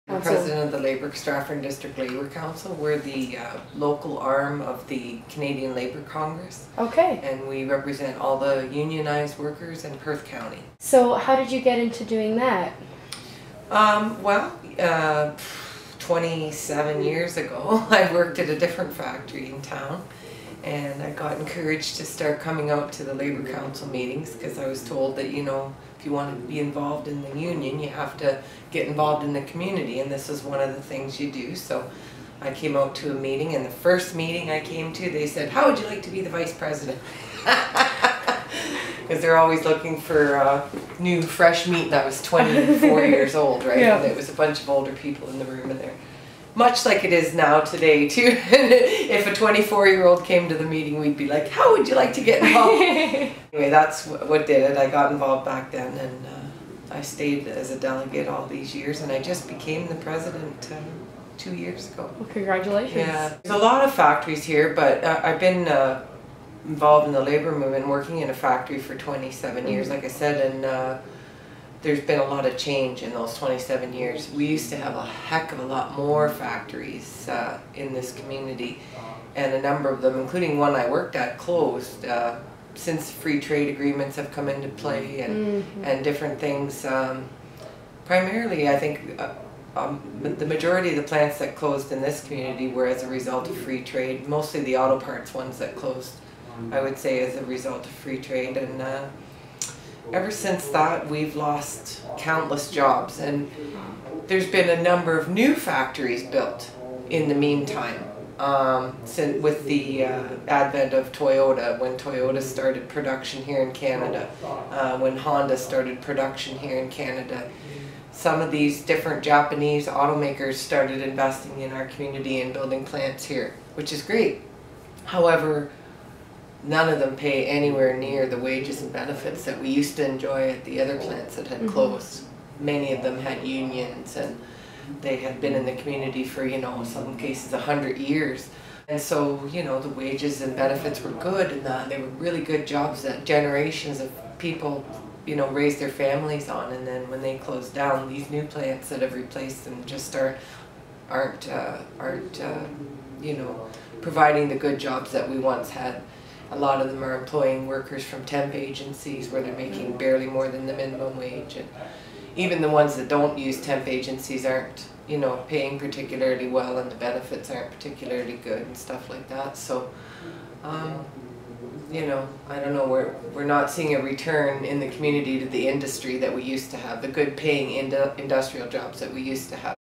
I'm president of the Stratford District Labour Council. We're the local arm of the Canadian Labour Congress. Okay. And we represent all the unionized workers in Perth County. So how did you get into doing that? 27 years ago, I worked at a different factory in town. And I got encouraged to start coming out to the Labour Council meetings because I was told that, you know, if you want to be involved in the union, you have to get involved in the community, and this is one of the things you do. So I came out to a meeting, and the first meeting I came to, they said, "How would you like to be the vice president?" Because they're always looking for new, fresh meat, and I was 24 years old, right? Yeah. And there was a bunch of older people in the room, and they're much like it is now today too. If a 24-year-old came to the meeting, we'd be like, "How would you like to get involved?" Anyway, that's what did it. I got involved back then, and I stayed as a delegate all these years, and I just became the president 2 years ago. Well, congratulations. Yeah, there's a lot of factories here, but I've been involved in the labor movement, working in a factory for 27 years, like I said, and there's been a lot of change in those 27 years. We used to have a heck of a lot more factories in this community, and a number of them, including one I worked at, closed since free trade agreements have come into play and different things. Primarily, I think the majority of the plants that closed in this community were as a result of free trade, mostly the auto parts ones that closed, I would say, as a result of free trade. And ever since that, we've lost countless jobs, and there's been a number of new factories built in the meantime. With the advent of Toyota, when Toyota started production here in Canada, when Honda started production here in Canada, some of these different Japanese automakers started investing in our community and building plants here, which is great. However, none of them pay anywhere near the wages and benefits that we used to enjoy at the other plants that had closed. Many of them had unions, and they had been in the community for, you know, in some cases 100 years. And so, you know, the wages and benefits were good, and they were really good jobs that generations of people, you know, raised their families on. And then when they closed down, these new plants that have replaced them just aren't you know, providing the good jobs that we once had. A lot of them are employing workers from temp agencies where they're making barely more than the minimum wage, and even the ones that don't use temp agencies aren't, you know, paying particularly well, and the benefits aren't particularly good and stuff like that. So, you know, I don't know, we're not seeing a return in the community to the industry that we used to have, the good paying industrial jobs that we used to have.